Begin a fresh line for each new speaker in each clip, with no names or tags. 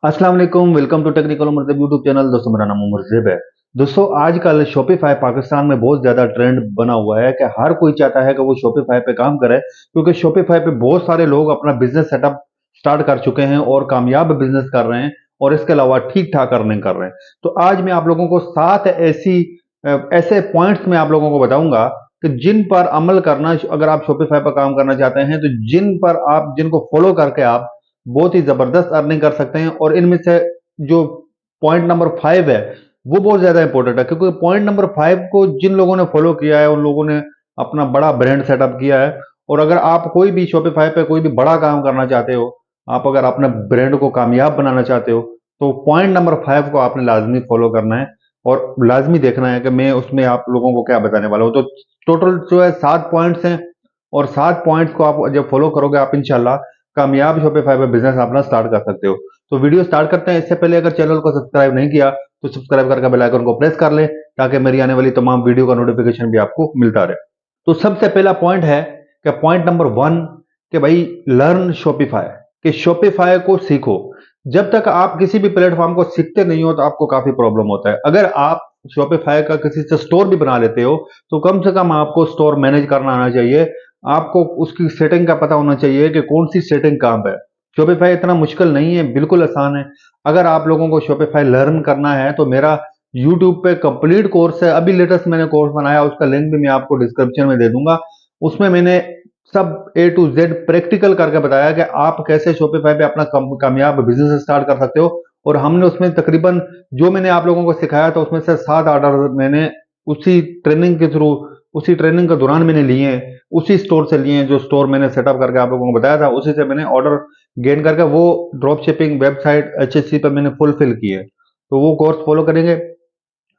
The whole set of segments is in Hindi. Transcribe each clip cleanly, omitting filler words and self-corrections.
अस्सलाम वालेकुम, welcome to technical Umar YouTube channel. दोस्तों मेरा नाम उमर ज़ेब है। दोस्तों आजकल शॉपिफाई पाकिस्तान में बहुत ज़्यादा ट्रेंड बना हुआ है कि हर कोई चाहता है कि वो शॉपिफाई पे काम करे, क्योंकि शॉपिफाई पे बहुत सारे लोग अपना बिजनेस सेटअप स्टार्ट कर चुके हैं और कामयाब बिजनेस कर रहे हैं और इसके अलावा ठीक ठाक अर्निंग कर रहे हैं। तो आज मैं आप लोगों को 7 ऐसे पॉइंट्स में आप लोगों को बताऊंगा कि जिन पर अमल करना, अगर आप शॉपिफाई पर काम करना चाहते हैं तो जिनको फॉलो करके आप बहुत ही जबरदस्त अर्निंग कर सकते हैं। और इनमें से जो पॉइंट नंबर 5 है वो बहुत ज्यादा इंपॉर्टेंट है, क्योंकि पॉइंट नंबर 5 को जिन लोगों ने फॉलो किया है उन लोगों ने अपना बड़ा ब्रांड सेटअप किया है। और अगर आप कोई भी शॉपिफाई पे कोई भी बड़ा काम करना चाहते हो, आप अगर अपने ब्रांड को कामयाब बनाना चाहते हो, तो पॉइंट नंबर 5 को आपने लाजमी फॉलो करना है और लाजमी देखना है कि मैं उसमें आप लोगों को क्या बताने वाला हूँ। तो टोटल जो है 7 पॉइंट्स हैं और 7 पॉइंट्स को आप जब फॉलो करोगे आप इंशाल्लाह कामयाब शॉपिफाई पे बिजनेस अपना स्टार्ट कर सकते हो। तो वीडियो स्टार्ट करते हैं। इससे पहले अगर चैनल को सब्सक्राइब नहीं किया तो सब्सक्राइब करके बेल आइकन को प्रेस कर ले, ताकि मेरी आने वाली तमाम वीडियो का नोटिफिकेशन भी आपको मिलता रहे। तो सबसे पहला पॉइंट है कि पॉइंट नंबर 1 कि भाई लर्न शॉपिफाई, कि शॉपिफाई को सीखो। जब तक आप किसी भी प्लेटफॉर्म को सीखते नहीं हो तो आपको काफी प्रॉब्लम होता है। अगर आप शॉपिफाई का किसी से स्टोर भी बना लेते हो तो कम से कम आपको स्टोर मैनेज करना आना चाहिए। आपको उसकी सेटिंग का पता होना चाहिए कि कौन सी सेटिंग कहां पे है। शॉपिफाई इतना मुश्किल नहीं है, बिल्कुल आसान है। अगर आप लोगों को शॉपिफाई लर्न करना है तो मेरा यूट्यूब पे कंप्लीट कोर्स है, अभी लेटेस्ट मैंने कोर्स बनाया, उसका लिंक भी मैं आपको डिस्क्रिप्शन में दे दूंगा। उसमें मैंने सब ए टू जेड प्रैक्टिकल करके बताया कि आप कैसे शॉपिफाई पे अपना कामयाब बिजनेस स्टार्ट कर सकते हो। और हमने उसमें तकरीबन जो मैंने आप लोगों को सिखाया था उसमें से 7 ऑर्डर मैंने उसी ट्रेनिंग के थ्रू, उसी ट्रेनिंग के दौरान मैंने लिए हैं, उसी स्टोर से लिए हैं। जो स्टोर मैंने सेटअप करके आप लोगों को बताया था उसी से मैंने ऑर्डर गेन करके वो ड्रॉप शिपिंग वेबसाइट एचएससी पर मैंने फुलफिल किए। तो वो कोर्स फॉलो करेंगे,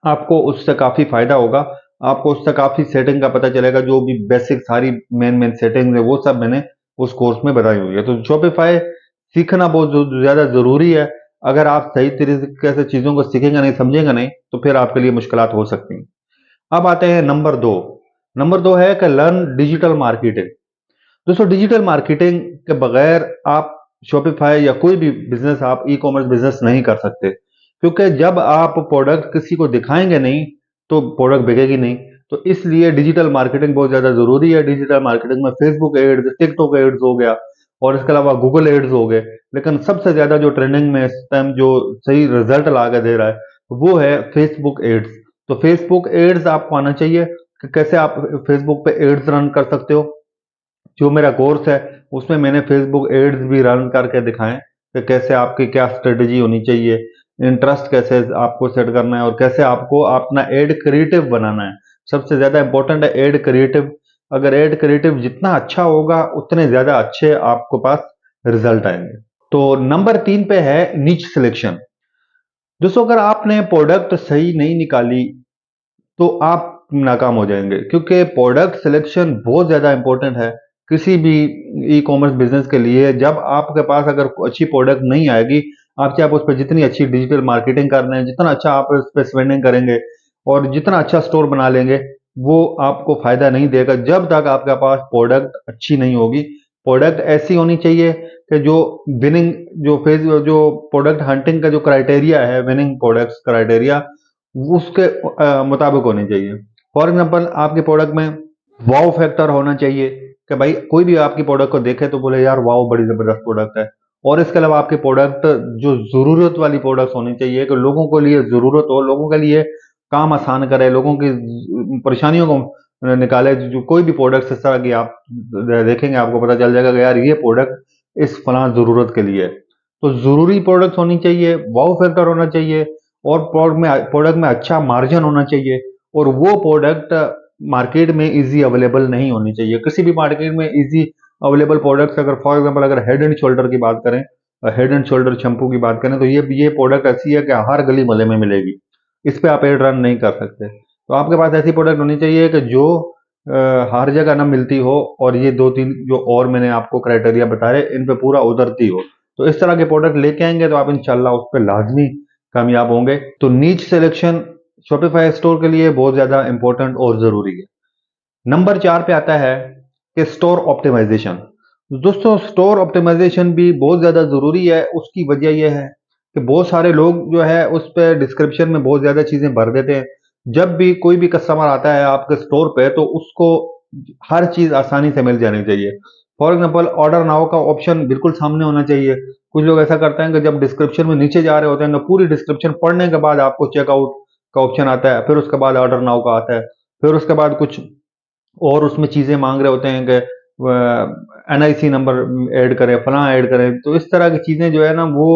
आपको उससे काफी फायदा होगा। आपको उससे काफी सेटिंग का पता चलेगा, जो भी बेसिक सारी मेन मेन सेटिंग है वो सब मैंने उस कोर्स में बताई हुई है। तो शॉपिफाई सीखना बहुत ज्यादा जरूरी है। अगर आप सही तरीके से चीजों को सीखेंगे नहीं, समझेंगे नहीं, तो फिर आपके लिए मुश्किलात हो सकती हैं। अब आते हैं नंबर 2। नंबर 2 है कि लर्न डिजिटल मार्केटिंग। दोस्तों डिजिटल मार्केटिंग के बगैर आप शॉपिफाई या कोई भी बिजनेस, आप ई कॉमर्स बिजनेस नहीं कर सकते, क्योंकि जब आप प्रोडक्ट किसी को दिखाएंगे नहीं तो प्रोडक्ट बिकेगी नहीं। तो इसलिए डिजिटल मार्केटिंग बहुत ज्यादा जरूरी है। डिजिटल मार्केटिंग में फेसबुक एड्स, टिकटॉक एड्स हो गया और इसके अलावा गूगल एड्स हो गए, लेकिन सबसे ज्यादा जो ट्रेंडिंग में इस टाइम जो सही रिजल्ट ला के दे रहा है वो है फेसबुक एड्स। तो फेसबुक एड्स आपको आना चाहिए कि कैसे आप फेसबुक पे एड्स रन कर सकते हो। जो मेरा कोर्स है उसमें मैंने फेसबुक एड्स भी रन करके दिखाएं कि कैसे आपकी क्या स्ट्रेटेजी होनी चाहिए, इंटरेस्ट कैसे आपको सेट करना है और कैसे आपको अपना एड क्रिएटिव बनाना है। सबसे ज्यादा इंपॉर्टेंट है एड क्रिएटिव। अगर एड क्रिएटिव जितना अच्छा होगा उतने ज्यादा अच्छे आपको पास रिजल्ट आएंगे। तो नंबर 3 पे है नीच सिलेक्शन। दोस्तों अगर आपने प्रोडक्ट सही नहीं निकाली तो आप नाकाम हो जाएंगे, क्योंकि प्रोडक्ट सिलेक्शन बहुत ज्यादा इंपॉर्टेंट है किसी भी ई कॉमर्स बिजनेस के लिए। जब आपके पास अगर अच्छी प्रोडक्ट नहीं आएगी, आप चाहे आप उस पर जितनी अच्छी डिजिटल मार्केटिंग कर रहे हैं, जितना अच्छा आप उस पर स्पेंडिंग करेंगे और जितना अच्छा स्टोर बना लेंगे, वो आपको फायदा नहीं देगा जब तक आपके पास प्रोडक्ट अच्छी नहीं होगी। प्रोडक्ट ऐसी होनी चाहिए कि जो विनिंग, जो प्रोडक्ट हंटिंग का जो क्राइटेरिया है, विनिंग प्रोडक्ट्स क्राइटेरिया, उसके मुताबिक होनी चाहिए। फॉर एग्जांपल आपके प्रोडक्ट में वाव फैक्टर होना चाहिए कि भाई कोई भी आपकी प्रोडक्ट को देखे तो बोले यार वाव बड़ी जबरदस्त प्रोडक्ट है। और इसके अलावा आपके प्रोडक्ट जो जरूरत वाली प्रोडक्ट होनी चाहिए कि लोगों को लिए जरूरत हो, लोगों के लिए काम आसान करे, लोगों की परेशानियों को निकाले। जो कोई भी प्रोडक्ट इस तरह की आप देखेंगे आपको पता चल जाएगा कि यार ये प्रोडक्ट इस फलां जरूरत के लिए है। तो जरूरी प्रोडक्ट होनी चाहिए, वाव फैक्टर होना चाहिए और प्रोडक्ट में अच्छा मार्जिन होना चाहिए। और वो प्रोडक्ट मार्केट में इजी अवेलेबल नहीं होनी चाहिए। किसी भी मार्केट में इजी अवेलेबल प्रोडक्ट्स, अगर फॉर एग्जांपल अगर हेड एंड शोल्डर की बात करें, हेड एंड शोल्डर शैम्पू की बात करें, तो ये प्रोडक्ट ऐसी है कि हर गली मोहल्ले में मिलेगी, इस पे आप एड रन नहीं कर सकते। तो आपके पास ऐसी प्रोडक्ट होनी चाहिए कि जो हर जगह ना मिलती हो और ये 2-3 जो और मैंने आपको क्राइटेरिया बताए इन पे पूरा उतरती हो। तो इस तरह के प्रोडक्ट लेके आएंगे तो आप इंशाल्लाह उस पर लाजमी कामयाब होंगे। तो नीच सिलेक्शन शॉपिफाई स्टोर के लिए बहुत ज्यादा इंपॉर्टेंट और जरूरी है। नंबर 4 पे आता है कि स्टोर ऑप्टिमाइजेशन। दोस्तों स्टोर ऑप्टिमाइजेशन भी बहुत ज्यादा जरूरी है। उसकी वजह यह है कि बहुत सारे लोग जो है उस पे डिस्क्रिप्शन में बहुत ज़्यादा चीज़ें भर देते हैं। जब भी कोई भी कस्टमर आता है आपके स्टोर पे तो उसको हर चीज़ आसानी से मिल जानी चाहिए। फॉर एग्ज़ाम्पल ऑर्डर नाउ का ऑप्शन बिल्कुल सामने होना चाहिए। कुछ लोग ऐसा करते हैं कि जब डिस्क्रिप्शन में नीचे जा रहे होते हैं तो पूरी डिस्क्रिप्शन पढ़ने के बाद आपको चेकआउट का ऑप्शन आता है, फिर उसके बाद ऑर्डर नाउ का आता है, फिर उसके बाद कुछ और उसमें चीज़ें माँग रहे होते हैं कि एनआईसी नंबर ऐड करें, फलाँ ऐड करें, तो इस तरह की चीज़ें जो है ना वो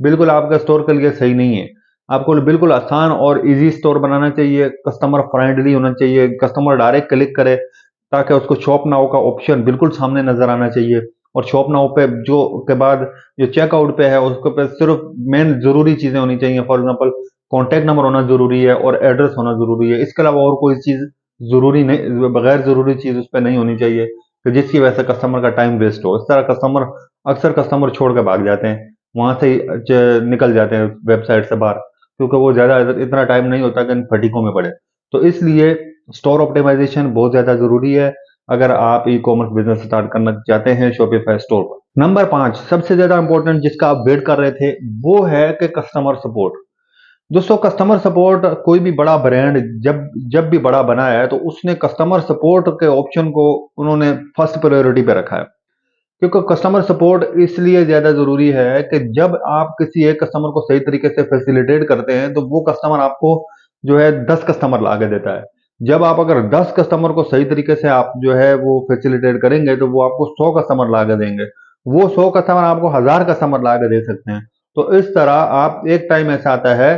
बिल्कुल आपके स्टोर के लिए सही नहीं है। आपको बिल्कुल आसान और ईज़ी स्टोर बनाना चाहिए, कस्टमर फ्रेंडली होना चाहिए, कस्टमर डायरेक्ट क्लिक करे ताकि उसको शॉप नाउ का ऑप्शन बिल्कुल सामने नज़र आना चाहिए और शॉप नाउ पे जो के बाद जो चेकआउट पे है उसके पे सिर्फ़ मेन ज़रूरी चीज़ें होनी चाहिए। फॉर एग्ज़ाम्पल कॉन्टैक्ट नंबर होना ज़रूरी है और एड्रेस होना ज़रूरी है। इसके अलावा और कोई चीज़ ज़रूरी नहीं, बगैर ज़रूरी चीज़ उस पे नहीं होनी चाहिए कि जिसकी वजह से कस्टमर का टाइम वेस्ट हो। इस तरह अक्सर कस्टमर छोड़ के भाग जाते हैं, वहाँ से ही निकल जाते हैं वेबसाइट से बाहर क्योंकि वो ज़्यादा इतना टाइम नहीं होता कि इन फटीकों में पड़े। तो इसलिए स्टोर ऑप्टिमाइज़ेशन बहुत ज़्यादा ज़रूरी है अगर आप ई-कॉमर्स बिज़नेस स्टार्ट करना चाहते हैं शॉपिफ़ाई स्टोर पर। नंबर 5 सबसे ज़्यादा इम्पोर्टेंट जिसका आप वेट कर रहे थे, वो है कि कस्टमर सपोर्ट। दोस्तों कस्टमर सपोर्ट कोई भी बड़ा ब्रांड जब जब भी बड़ा बना है तो उसने कस्टमर सपोर्ट के ऑप्शन को उन्होंने फर्स्ट प्रायोरिटी पे रखा है क्योंकि कस्टमर सपोर्ट इसलिए ज़्यादा ज़रूरी है कि जब आप किसी एक कस्टमर को सही तरीके से फैसिलिटेट करते हैं तो वो कस्टमर आपको जो है 10 कस्टमर ला के देता है। जब आप अगर 10 कस्टमर को सही तरीके से आप जो है वो फैसिलिटेट करेंगे तो वो आपको 100 कस्टमर ला के देंगे। वो 100 कस्टमर आपको 1000 कस्टमर ला के दे सकते हैं। तो इस तरह आप एक टाइम ऐसा आता है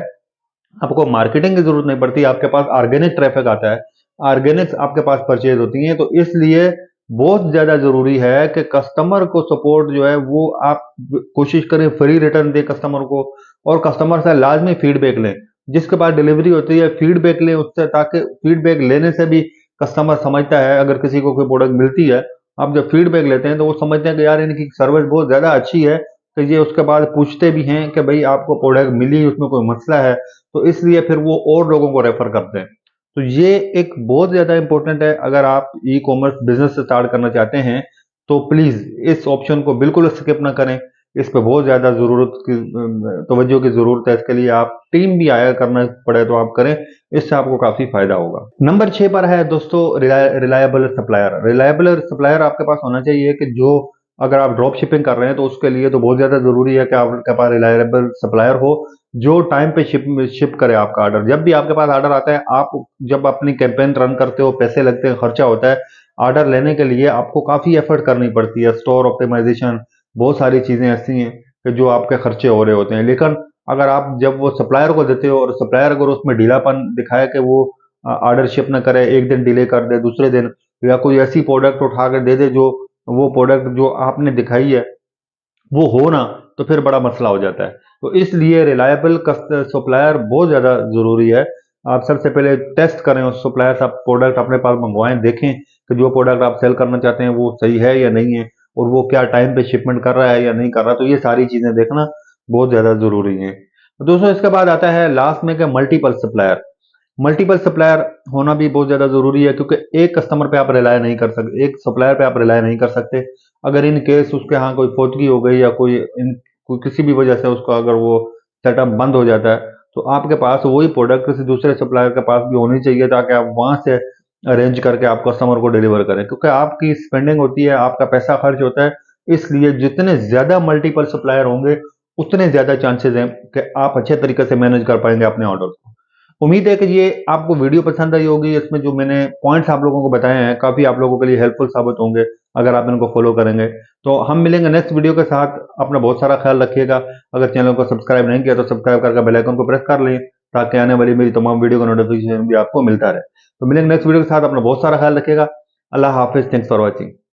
आपको मार्केटिंग की ज़रूरत नहीं पड़ती, आपके पास ऑर्गेनिक ट्रैफ़िक आता है, ऑर्गेनिक्स आपके पास परचेज़ होती हैं, तो इसलिए बहुत ज़्यादा ज़रूरी है कि कस्टमर को सपोर्ट जो है वो आप कोशिश करें फ्री रिटर्न दें कस्टमर को और कस्टमर से लाज़मी फीडबैक लें। जिसके बाद डिलीवरी होती है फीडबैक लें उससे ताकि फीडबैक लेने से भी कस्टमर समझता है अगर किसी को कोई प्रोडक्ट मिलती है, आप जब फीडबैक लेते हैं तो वो समझते हैं कि यार इनकी सर्विस बहुत ज़्यादा अच्छी है, तो ये उसके बाद पूछते भी हैं कि भई आपको प्रोडक्ट मिली, उसमें कोई मसला है? तो इसलिए फिर वो और लोगों को रेफर करते हैं। तो ये एक बहुत ज़्यादा इम्पोर्टेंट है अगर आप ई-कॉमर्स बिज़नेस स्टार्ट करना चाहते हैं, तो प्लीज़ इस ऑप्शन को बिल्कुल स्किप ना करें। इस पे बहुत ज़्यादा तवज्जो की ज़रूरत है, इसके लिए आप टीम भी हायर करना पड़े तो आप करें, इससे आपको काफ़ी फ़ायदा होगा। नंबर 6 पर है दोस्तों रिलायबल सप्लायर। रिलायबल सप्लायर आपके पास होना चाहिए कि जो अगर आप ड्रॉप शिपिंग कर रहे हैं तो उसके लिए तो बहुत ज़्यादा ज़रूरी है कि आपके पास रिलायबल सप्लायर हो जो टाइम पे शिप करे आपका ऑर्डर। जब भी आपके पास ऑर्डर आता है, आप जब अपनी कैंपेन रन करते हो, पैसे लगते हैं, खर्चा होता है, ऑर्डर लेने के लिए आपको काफ़ी एफर्ट करनी पड़ती है, स्टोर ऑप्टिमाइज़ेशन, बहुत सारी चीज़ें ऐसी हैं कि जो आपके खर्चे हो रहे होते हैं। लेकिन अगर आप जब वो सप्लायर को देते हो और सप्लायर अगर उसमें ढीलापन दिखाए कि वो ऑर्डर शिप ना करे, 1 दिन डिले कर दे, दूसरे दिन या कोई ऐसी प्रोडक्ट उठा के दे दे जो वो प्रोडक्ट जो आपने दिखाई है वो हो ना, तो फिर बड़ा मसला हो जाता है। तो इसलिए रिलायबल सप्लायर बहुत ज़्यादा ज़रूरी है। आप सबसे पहले टेस्ट करें उस सप्लायर से, आप प्रोडक्ट अपने पास मंगवाएँ, देखें कि जो प्रोडक्ट आप सेल करना चाहते हैं वो सही है या नहीं है और वो क्या टाइम पे शिपमेंट कर रहा है या नहीं कर रहा। तो ये सारी चीज़ें देखना बहुत ज़्यादा ज़रूरी है। दोस्तों इसके बाद आता है लास्ट में कि मल्टीपल सप्लायर। मल्टीपल सप्लायर होना भी बहुत ज़्यादा ज़रूरी है क्योंकि एक कस्टमर पे आप रिलाय नहीं कर सकते, एक सप्लायर पे आप रिलाय नहीं कर सकते। अगर इन केस उसके यहाँ कोई फौतगी हो गई या कोई किसी भी वजह से उसका अगर वो सेटअप बंद हो जाता है, तो आपके पास वही प्रोडक्ट किसी दूसरे सप्लायर के पास भी होनी चाहिए ताकि आप वहाँ से अरेंज करके आप कस्टमर को डिलीवर करें। क्योंकि आपकी स्पेंडिंग होती है, आपका पैसा खर्च होता है, इसलिए जितने ज़्यादा मल्टीपल सप्लायर होंगे, उतने ज़्यादा चांसेज़ हैं कि आप अच्छे तरीके से मैनेज कर पाएँगे अपने ऑर्डर को। उम्मीद है कि ये आपको वीडियो पसंद आई होगी। इसमें जो मैंने पॉइंट्स आप लोगों को बताए हैं, काफ़ी आप लोगों के लिए हेल्पफुल साबित होंगे, अगर आप इनको फ़ॉलो करेंगे। तो हम मिलेंगे नेक्स्ट वीडियो के साथ। अपना बहुत सारा ख़्याल रखिएगा। अगर चैनल को सब्सक्राइब नहीं किया तो सब्सक्राइब करके बेल आइकन को प्रेस कर लें, ताकि आने वाली मेरी तमाम वीडियो का नोटिफ़िकेशन भी आपको मिलता रहे। तो मिलेंगे नेक्स्ट वीडियो के साथ। अपना बहुत सारा ख़्याल रखिएगा। अल्लाह हाफ़िज़। Thanks for watching.